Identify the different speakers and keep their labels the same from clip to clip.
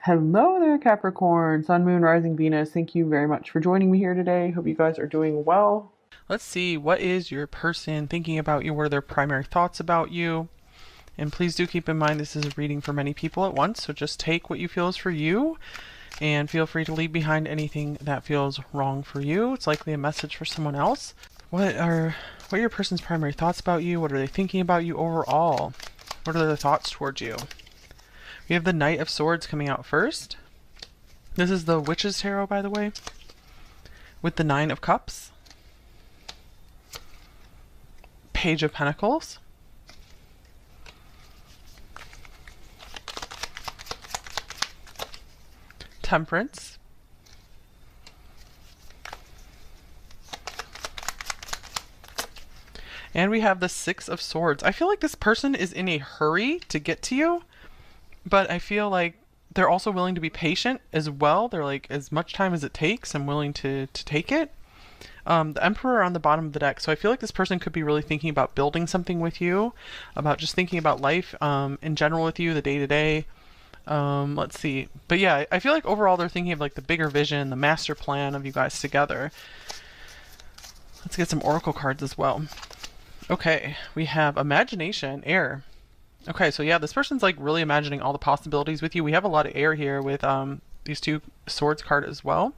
Speaker 1: Hello there, Capricorn, Sun, Moon, Rising, Venus. Thank you very much for joining me here today. Hope you guys are doing well.
Speaker 2: Let's see, what is your person thinking about you? What are their primary thoughts about you? And please do keep in mind this is a reading for many people at once, so just take what you feel is for you and feel free to leave behind anything that feels wrong for you. It's likely a message for someone else. What are your person's primary thoughts about you? What are they thinking about you overall? What are their thoughts towards you? We have the Knight of Swords coming out first. This is the Witch's Tarot, by the way, with the Nine of Cups. Page of Pentacles. Temperance. And we have the Six of Swords. I feel like this person is in a hurry to get to you, but I feel like they're also willing to be patient as well. They're like, as much time as it takes, I'm willing to take it. The Emperor on the bottom of the deck. So I feel like this person could be really thinking about building something with you, about just thinking about life in general with you, the day to day. Let's see. But yeah, I feel like overall they're thinking of like the bigger vision, the master plan of you guys together. Let's get some oracle cards as well. Okay, we have imagination, air. Okay, so yeah, this person's like really imagining all the possibilities with you. We have a lot of air here with these two swords card as well.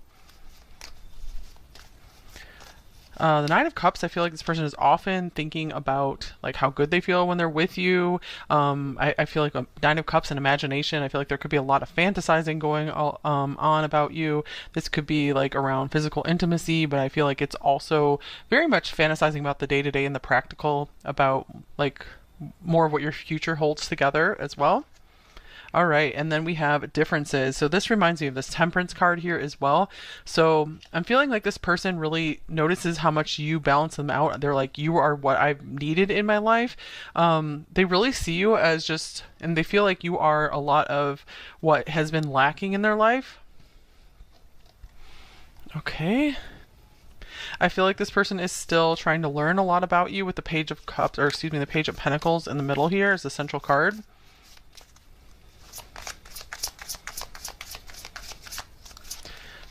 Speaker 2: The Nine of Cups, I feel like this person is often thinking about like how good they feel when they're with you. I feel like a Nine of Cups and imagination, I feel like there could be a lot of fantasizing going on about you. This could be like around physical intimacy, but I feel like it's also very much fantasizing about the day to day and the practical, about like more of what your future holds together as well. All right, and then we have differences. So this reminds me of this temperance card here as well. So I'm feeling like this person really notices how much you balance them out. They're like, you are what I've needed in my life. They really see you as just, and they feel like you are a lot of what has been lacking in their life. Okay. I feel like this person is still trying to learn a lot about you with the Page of Cups, or excuse me, the Page of Pentacles in the middle here as the central card.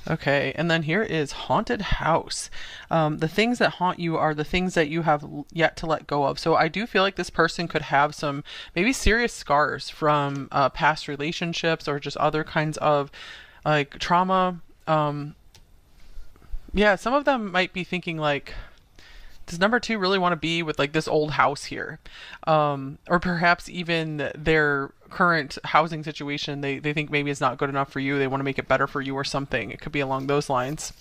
Speaker 2: Okay, and then here is Haunted House. The things that haunt you are the things that you have yet to let go of. So I do feel like this person could have some maybe serious scars from past relationships or just other kinds of like trauma. Yeah, some of them might be thinking like, does number two really want to be with like this old house here? Or perhaps even their current housing situation, they think maybe it's not good enough for you. They want to make it better for you or something. It could be along those lines.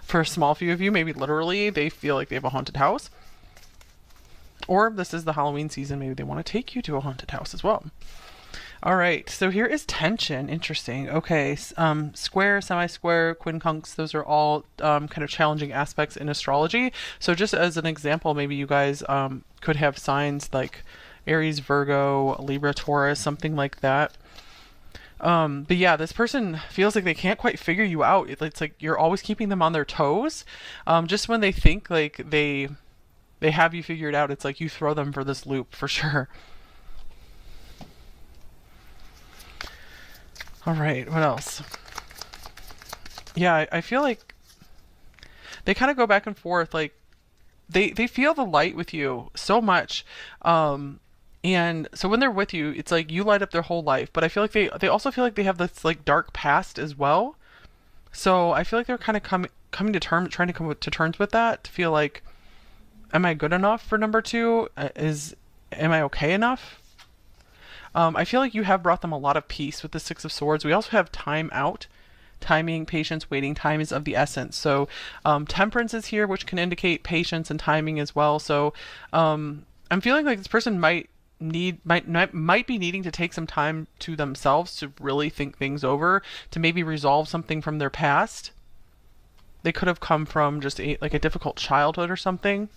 Speaker 2: For a small few of you, maybe literally they feel like they have a haunted house. Or this is the Halloween season, maybe they want to take you to a haunted house as well. All right, so here is tension. Interesting. Okay, square, semi-square, quincunx, those are all kind of challenging aspects in astrology. So just as an example, maybe you guys could have signs like Aries, Virgo, Libra, Taurus, something like that. But yeah, this person feels like they can't quite figure you out. It's like you're always keeping them on their toes. Just when they think like they have you figured out, it's like you throw them for this loop for sure. All right, what else? Yeah, I feel like they kind of go back and forth. Like they feel the light with you so much, and so when they're with you, it's like you light up their whole life. But I feel like they also feel like they have this like dark past as well. So I feel like they're kind of coming to terms, trying to come to terms with that. To feel like, am I good enough for number two? Am I okay enough? I feel like you have brought them a lot of peace with the Six of Swords. We also have time out. Timing, patience, waiting. Time is of the essence. So temperance is here, which can indicate patience and timing as well. So I'm feeling like this person might be needing to take some time to themselves to really think things over, to maybe resolve something from their past. They could have come from just like a difficult childhood or something.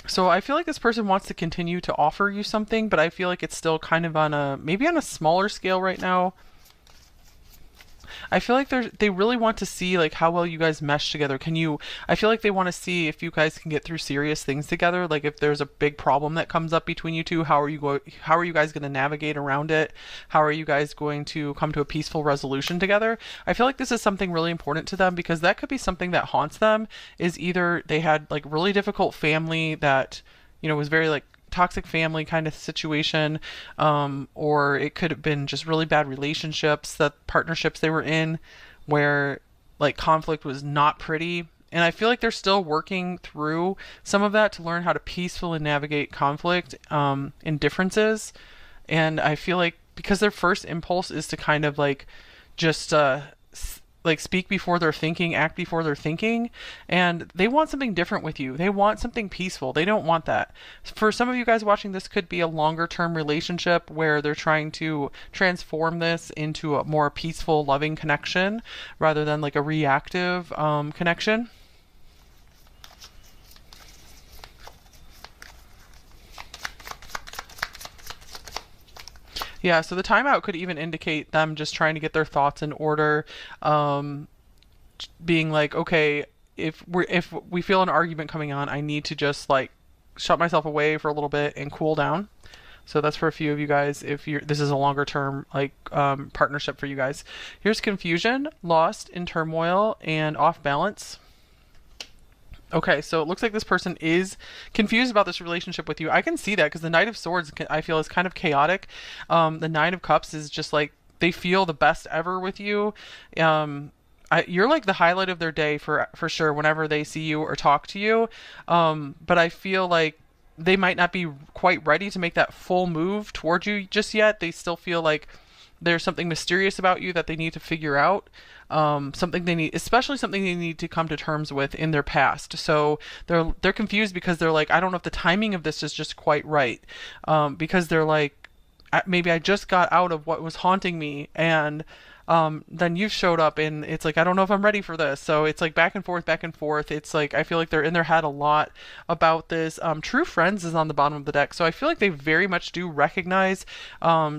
Speaker 2: So I feel like this person wants to continue to offer you something, but I feel like it's still kind of on a maybe on a smaller scale right now. I feel like they really want to see like how well you guys mesh together. I feel like they want to see if you guys can get through serious things together. Like if there's a big problem that comes up between you two, how are you guys going to navigate around it? How are you guys going to come to a peaceful resolution together? I feel like this is something really important to them because that could be something that haunts them, is either they had like really difficult family that, was very like toxic family kind of situation, or it could have been just really bad relationships, that partnerships they were in where like conflict was not pretty. And I feel like they're still working through some of that to learn how to peacefully navigate conflict, and differences. And I feel like because their first impulse is to kind of like just like speak before they're thinking, act before they're thinking, and they want something different with you. They want something peaceful. They don't want that. For some of you guys watching, this could be a longer term relationship where they're trying to transform this into a more peaceful, loving connection rather than like a reactive connection. Yeah, so the timeout could even indicate them just trying to get their thoughts in order, um, being like, okay, if we feel an argument coming on, I need to just like shut myself away for a little bit and cool down. So that's for a few of you guys. If you're this is a longer term like partnership for you guys. Here's confusion, lost in turmoil, and off balance. Okay, so it looks like this person is confused about this relationship with you. I can see that because the Knight of Swords, I feel, is kind of chaotic. The Nine of Cups is just like they feel the best ever with you. You're like the highlight of their day for sure whenever they see you or talk to you. But I feel like they might not be quite ready to make that full move towards you just yet. They still feel like there's something mysterious about you that they need to figure out. Something they need, especially something they need to come to terms with in their past. So they're confused because they're like, I don't know if the timing of this is just quite right. Because they're like, maybe I just got out of what was haunting me, and then you showed up, and it's like I don't know if I'm ready for this. So it's like back and forth, back and forth. It's like I feel like they're in their head a lot about this. True Friends is on the bottom of the deck, so I feel like they very much do recognize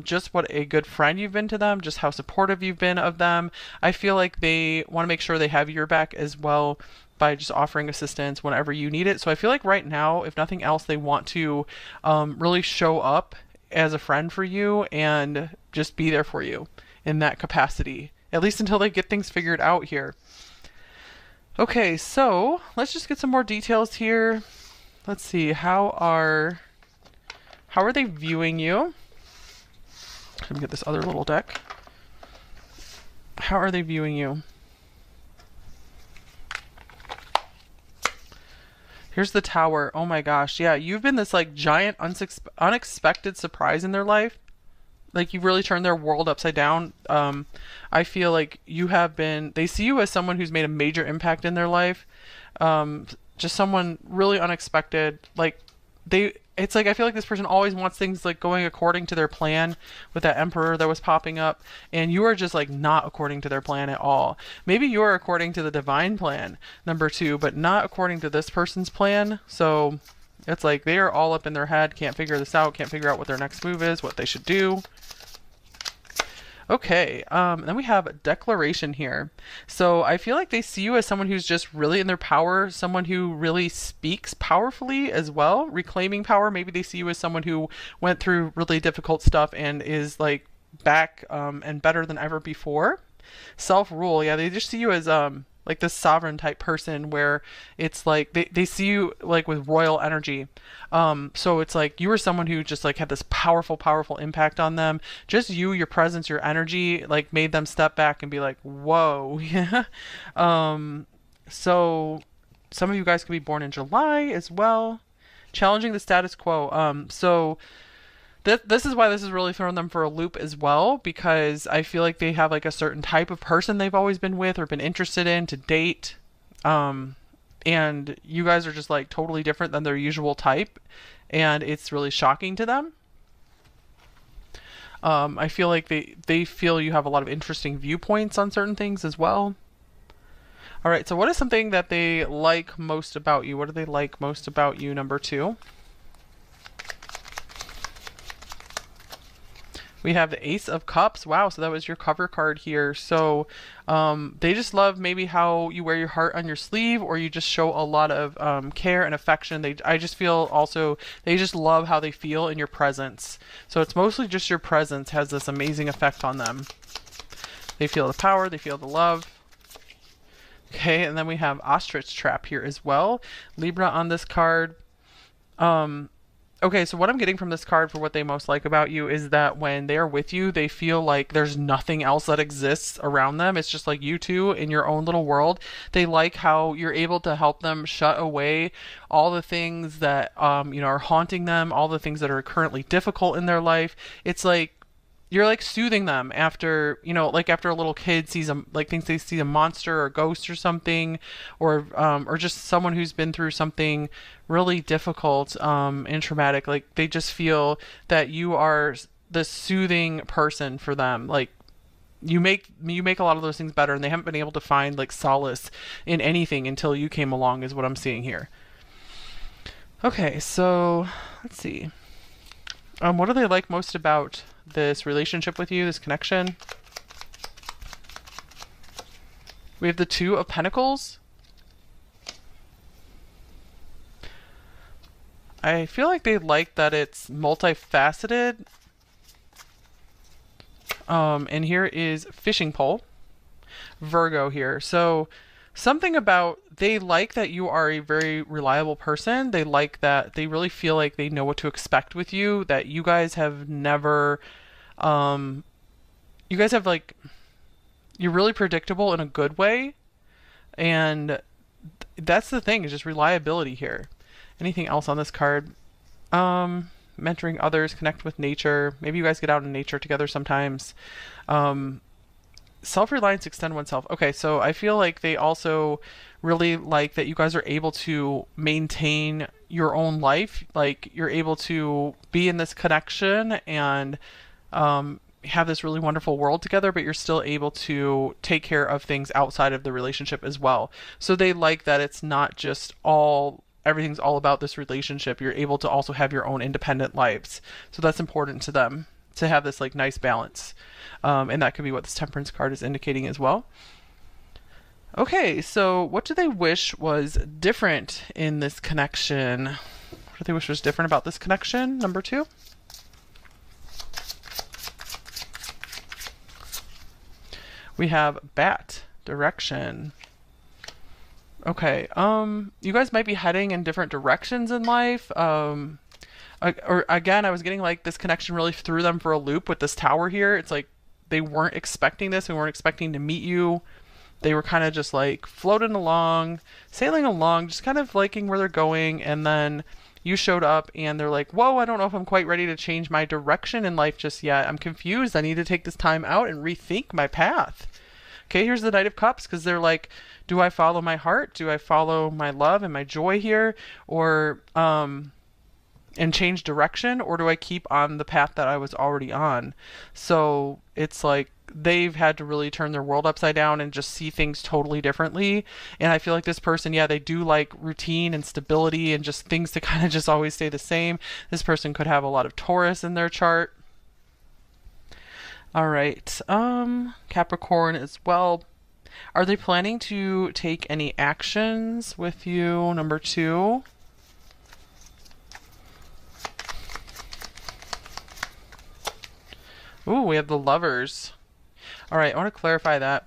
Speaker 2: just what a good friend you've been to them, just how supportive you've been of them. I feel like they want to make sure they have your back as well by just offering assistance whenever you need it. So I feel like right now, if nothing else, they want to really show up as a friend for you and just be there for you in that capacity, at least until they get things figured out here. Okay, so let's just get some more details here. Let's see, how are they viewing you? Let me get this other little deck. How are they viewing you? Here's the Tower. Oh my gosh. Yeah, you've been this like giant unexpected surprise in their life. Like you've really turned their world upside down. I feel like they see you as someone who's made a major impact in their life. Just someone really unexpected. It's like I feel like this person always wants things like going according to their plan with that Emperor that was popping up, and you are just like not according to their plan at all. Maybe you are according to the divine plan, number two, but not according to this person's plan. So it's like they are all up in their head, can't figure this out, can't figure out what their next move is, what they should do. Okay, then we have a declaration here. So I feel like they see you as someone who's just really in their power, someone who really speaks powerfully as well, reclaiming power. Maybe they see you as someone who went through really difficult stuff and is like back and better than ever before. Self-rule, yeah, they just see you as like this sovereign type person where it's like they see you like with royal energy. So it's like you were someone who just like had this powerful impact on them. Just you, your presence, your energy like made them step back and be like, whoa. Yeah. So some of you guys could be born in July as well. Challenging the status quo. So this is why this is really throwing them for a loop as well, because I feel like they have like a certain type of person they've always been with or been interested in to date. And you guys are just like totally different than their usual type, and it's really shocking to them. I feel like they feel you have a lot of interesting viewpoints on certain things as well. All right, so what is something that they like most about you? What do they like most about you, number two? We have the Ace of Cups. Wow, so that was your cover card here. So they just love maybe how you wear your heart on your sleeve, or you just show a lot of care and affection. I just feel also they just love how they feel in your presence. So it's mostly just your presence has this amazing effect on them. They feel the power, they feel the love. Okay, and then we have Ostrich Trap here as well. Libra on this card. Okay, so what I'm getting from this card for what they most like about you is that when they are with you, they feel like there's nothing else that exists around them. It's just like you two in your own little world. They like how you're able to help them shut away all the things that are haunting them, all the things that are currently difficult in their life. It's like you're like soothing them after like after a little kid sees a like thinks they see a monster or a ghost or something, or just someone who's been through something really difficult and traumatic. Like they just feel that you are the soothing person for them. Like you make a lot of those things better, and they haven't been able to find like solace in anything until you came along, is what I'm seeing here. Okay, so let's see. What do they like most about this relationship with you, this connection? We have the Two of Pentacles. I feel like they like that it's multifaceted. And here is Fishing Pole. Virgo here. So something about they like that you are a very reliable person. They like that they really feel like they know what to expect with you, that you guys have never you guys have like you're really predictable in a good way, and that's the thing, is just reliability here. Anything else on this card? Mentoring others, connect with nature. Maybe you guys get out in nature together sometimes. Self-reliance, extend oneself. Okay, so I feel like they also really like that you guys are able to maintain your own life. Like you're able to be in this connection and have this really wonderful world together, but you're still able to take care of things outside of the relationship as well. So they like that it's not just everything's all about this relationship. You're able to also have your own independent lives. So that's important to them, to have this like nice balance. And that could be what this Temperance card is indicating as well. Okay, so what do they wish was different in this connection? What do they wish was different about this connection? Number 2. We have Bat, direction. Okay, you guys might be heading in different directions in life. Or again, I was getting like this connection really threw them for a loop with this tower here. It's like they weren't expecting this. They weren't expecting to meet you. They were kind of just like floating along, sailing along, just kind of liking where they're going. And then you showed up and they're like, whoa, I don't know if I'm quite ready to change my direction in life just yet. I'm confused. I need to take this time out and rethink my path. Okay, here's the Knight of Cups, because they're like, do I follow my heart? Do I follow my love and my joy here? Or, and change direction, or do I keep on the path that I was already on? So it's like they've had to really turn their world upside down and just see things totally differently. And I feel like this person, yeah, they do like routine and stability and just things to kind of just always stay the same. This person could have a lot of Taurus in their chart. All right, Capricorn as well. Are they planning to take any actions with you? Number 2. Ooh, we have the Lovers. All right, I want to clarify that.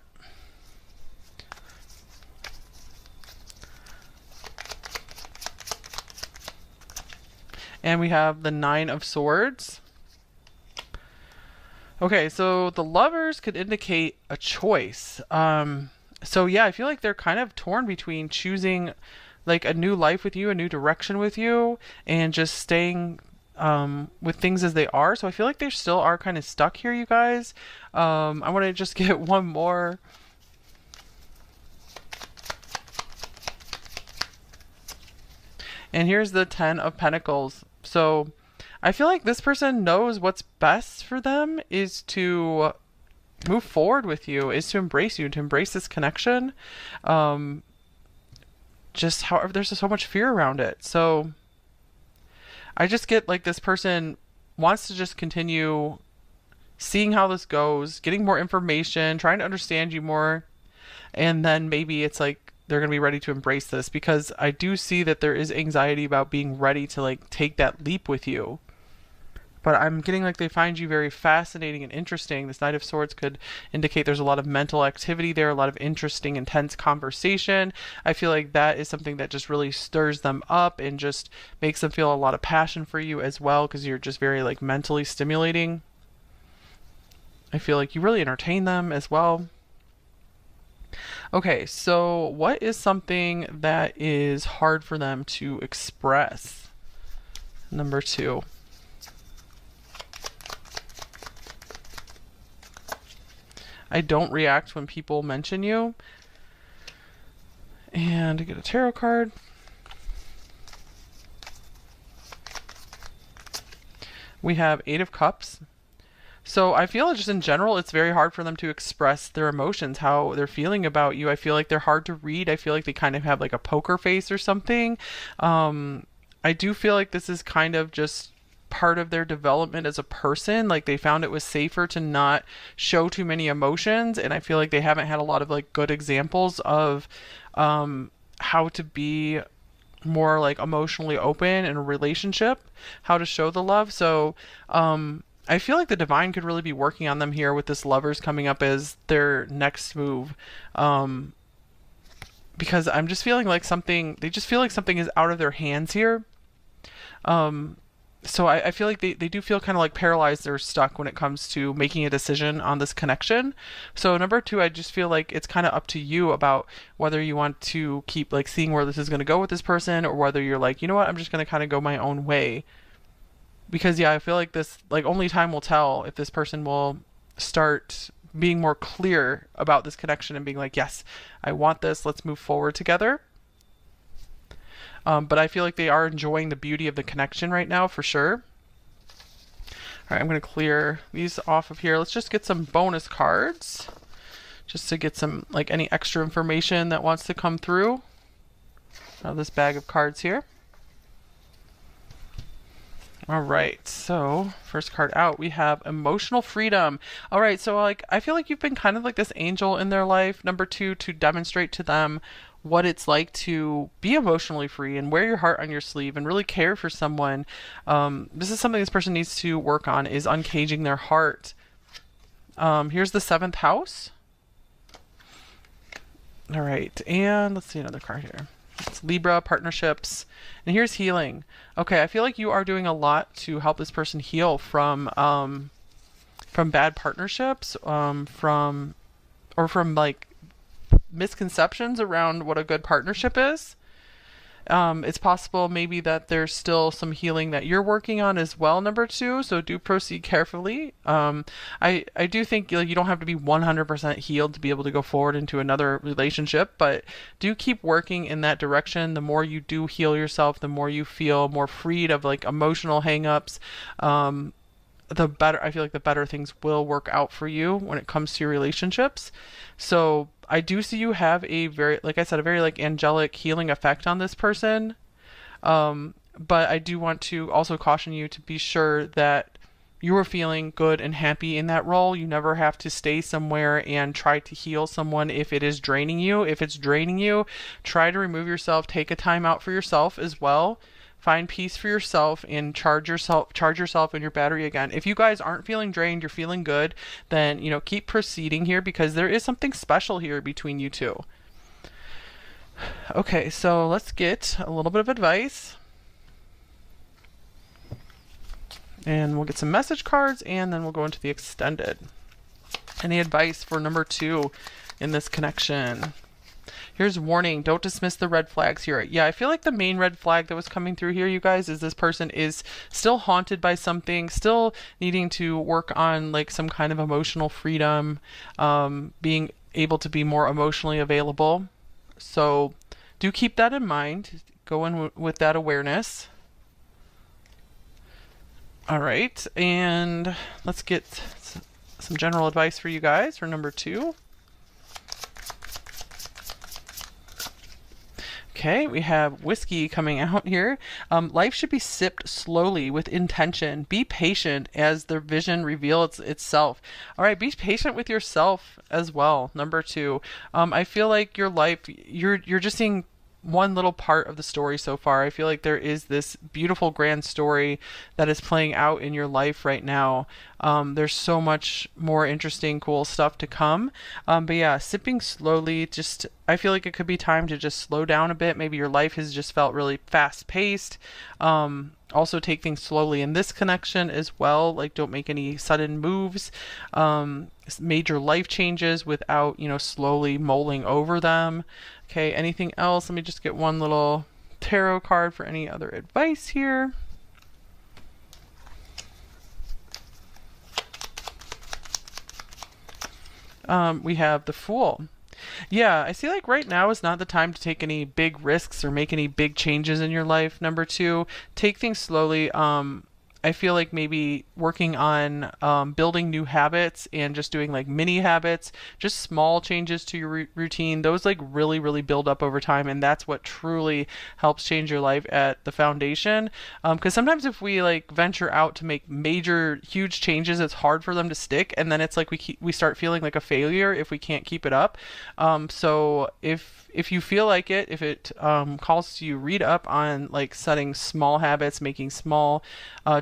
Speaker 2: And we have the Nine of Swords. Okay, so the Lovers could indicate a choice. So yeah, I feel like they're kind of torn between choosing like a new life with you, a new direction with you, and just staying with things as they are. So I feel like they still are kind of stuck here, you guys. I want to just get one more. And here's the Ten of Pentacles. So I feel like this person knows what's best for them is to move forward with you, is to embrace you, to embrace this connection. Just however, there's just so much fear around it. So I just get like this person wants to just continue seeing how this goes, getting more information, trying to understand you more, and then maybe it's like they're going to be ready to embrace this, because I do see that there is anxiety about being ready to like take that leap with you. But I'm getting like they find you very fascinating and interesting. This Knight of Swords could indicate there's a lot of mental activity there, a lot of interesting, intense conversation. I feel like that is something that just really stirs them up and just makes them feel a lot of passion for you as well, because you're just very like mentally stimulating. I feel like you really entertain them as well. Okay, so what is something that is hard for them to express? Number two. I don't react when people mention you. And I get a tarot card. We have Eight of Cups. So I feel just in general, it's very hard for them to express their emotions, how they're feeling about you. I feel like they're hard to read. I feel like they kind of have like a poker face or something. I do feel like this is kind of just part of their development as a person. Like they found it was safer to not show too many emotions, and I feel like they haven't had a lot of like good examples of how to be more like emotionally open in a relationship, how to show the love. So I feel like the divine could really be working on them here with this lovers coming up as their next move. Because I'm just feeling like they just feel like something is out of their hands here. So I feel like they do feel kind of like paralyzed or stuck when it comes to making a decision on this connection. So number two, I just feel like it's kind of up to you about whether you want to keep like seeing where this is going to go with this person, or whether you're like, you know what, I'm just going to kind of go my own way. Because yeah, I feel like this, like only time will tell if this person will start being more clear about this connection and being like, yes, I want this, let's move forward together. But I feel like they are enjoying the beauty of the connection right now for sure. All right, I'm going to clear these off of here. Let's just get some bonus cards just to get some like any extra information that wants to come through out of this bag of cards here. All right, so first card out, we have emotional freedom. All right, so like I feel like you've been kind of like this angel in their life. Number two, to demonstrate to them what it's like to be emotionally free and wear your heart on your sleeve and really care for someone. This is something this person needs to work on, is uncaging their heart. Here's the seventh house. All right, and let's see another card here. It's Libra, partnerships, and here's healing. Okay, I feel like you are doing a lot to help this person heal from bad partnerships, from like misconceptions around what a good partnership is. It's possible maybe that there's still some healing that you're working on as well, number two, so do proceed carefully. I do think like you don't have to be 100% healed to be able to go forward into another relationship, but do keep working in that direction. The more you do heal yourself, the more you feel more freed of like emotional hangups, the better, I feel like the better things will work out for you when it comes to your relationships. So I do see you have a very, like I said, a very like angelic healing effect on this person. But I do want to also caution you to be sure that you are feeling good and happy in that role. You never have to stay somewhere and try to heal someone if it is draining you. If it's draining you, try to remove yourself, take a time out for yourself as well. Find peace for yourself and charge yourself in your battery again. If you guys aren't feeling drained, you're feeling good, then, you know, keep proceeding here, because there is something special here between you two. Okay, so let's get a little bit of advice. And we'll get some message cards, and then we'll go into the extended. Any advice for number two in this connection? Here's warning, don't dismiss the red flags here. Yeah, I feel like the main red flag that was coming through here, you guys, is this person is still haunted by something, still needing to work on like some kind of emotional freedom, being able to be more emotionally available. So do keep that in mind. Go in with that awareness. All right, and let's get some general advice for you guys for number two. Okay, we have whiskey coming out here. Life should be sipped slowly with intention. Be patient as the vision reveals itself. All right, be patient with yourself as well. Number two, I feel like your life, you're just seeing one little part of the story so far. I feel like there is this beautiful grand story that is playing out in your life right now. There's so much more interesting, cool stuff to come. But yeah, sipping slowly, just I feel like it could be time to just slow down a bit. Maybe your life has just felt really fast paced. Also take things slowly in this connection as well. Like don't make any sudden moves, major life changes without, slowly mulling over them. Okay, anything else? Let me just get one little tarot card for any other advice here. We have the Fool. Yeah, I see like right now is not the time to take any big risks or make any big changes in your life. Number two, take things slowly. I feel like maybe working on building new habits and just doing like mini habits, just small changes to your routine. Those like really, really build up over time. And that's what truly helps change your life at the foundation. Because sometimes if we like venture out to make major, huge changes, it's hard for them to stick. And then it's like we start feeling like a failure if we can't keep it up. So if you feel like it, if it calls to you, read up on like setting small habits, making small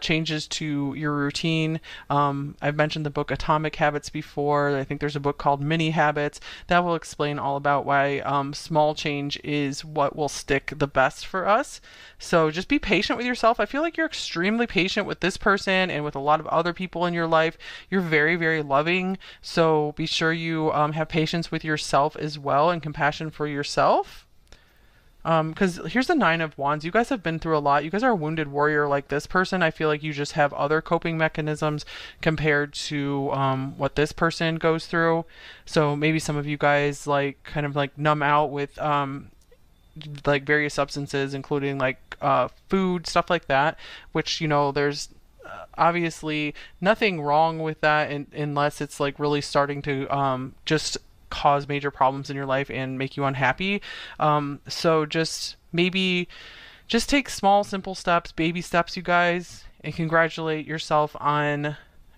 Speaker 2: changes to your routine. I've mentioned the book Atomic Habits before. I think there's a book called Mini Habits that will explain all about why small change is what will stick the best for us. So just be patient with yourself. I feel like you're extremely patient with this person and with a lot of other people in your life. You're very, very loving. So be sure you have patience with yourself as well and compassion for yourself. Because here's the Nine of Wands. You guys have been through a lot. You guys are a wounded warrior like this person. I feel like you just have other coping mechanisms compared to what this person goes through. So maybe some of you guys like kind of like numb out with like various substances, including like food, stuff like that, which, there's obviously nothing wrong with that unless it's like really starting to just cause major problems in your life and make you unhappy. So just maybe just take small, simple steps, baby steps, you guys, and congratulate yourself on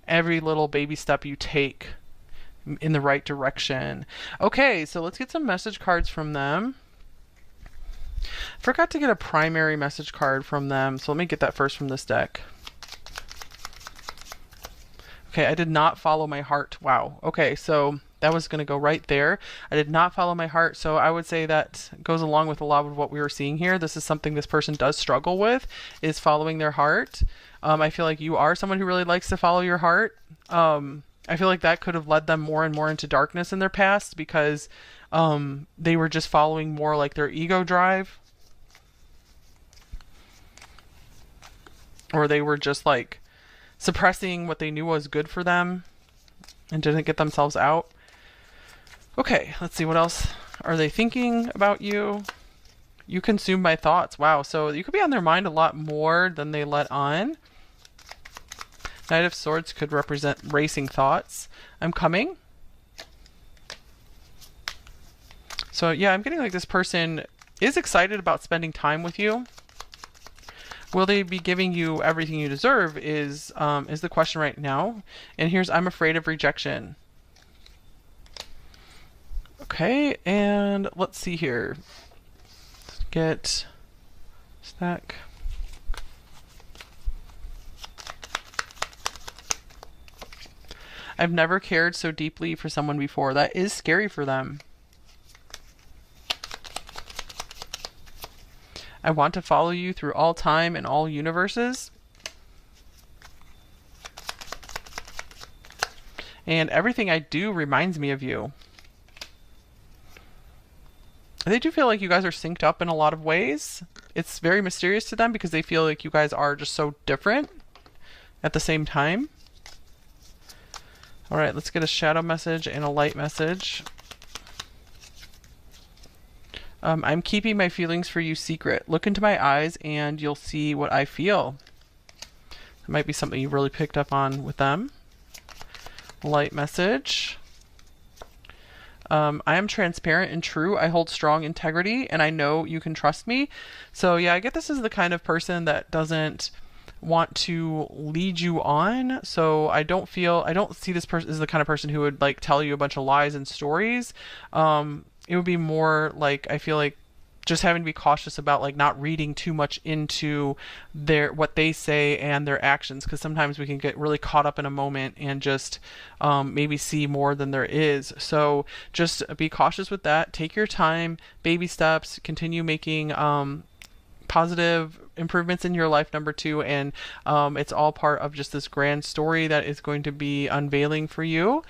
Speaker 2: every little baby step you take in the right direction. Okay, so let's get some message cards from them. Forgot to get a primary message card from them, so let me get that first from this deck. Okay, I did not follow my heart. Wow. Okay, so that was going to go right there. I did not follow my heart, so I would say that goes along with a lot of what we were seeing here. This is something this person does struggle with, is following their heart. I feel like you are someone who really likes to follow your heart. I feel like that could have led them more and more into darkness in their past because they were just following more like their ego drive. Or they were just like suppressing what they knew was good for them and didn't get themselves out. Okay, let's see, what else are they thinking about you? You consume my thoughts. Wow, so you could be on their mind a lot more than they let on. Knight of Swords could represent racing thoughts. I'm coming. So yeah, I'm getting like this person is excited about spending time with you. Will they be giving you everything you deserve is the question right now. And here's I'm afraid of rejection. Okay, and let's see here. Let's get stack. I've never cared so deeply for someone before. That is scary for them. I want to follow you through all time and all universes. And everything I do reminds me of you. They do feel like you guys are synced up in a lot of ways. It's very mysterious to them because they feel like you guys are just so different at the same time. All right, let's get a shadow message and a light message. I'm keeping my feelings for you secret. Look into my eyes and you'll see what I feel. That might be something you really picked up on with them. Light message. I am transparent and true. I hold strong integrity, and I know you can trust me. So yeah, I get this is the kind of person that doesn't want to lead you on. So I don't see this person as the kind of person who would like tell you a bunch of lies and stories. It would be more like I feel like just having to be cautious about like not reading too much into their what they say and their actions, because sometimes we can get really caught up in a moment and just maybe see more than there is. So just be cautious with that. Take your time, baby steps, continue making positive improvements in your life, number two, and it's all part of just this grand story that is going to be unveiling for you.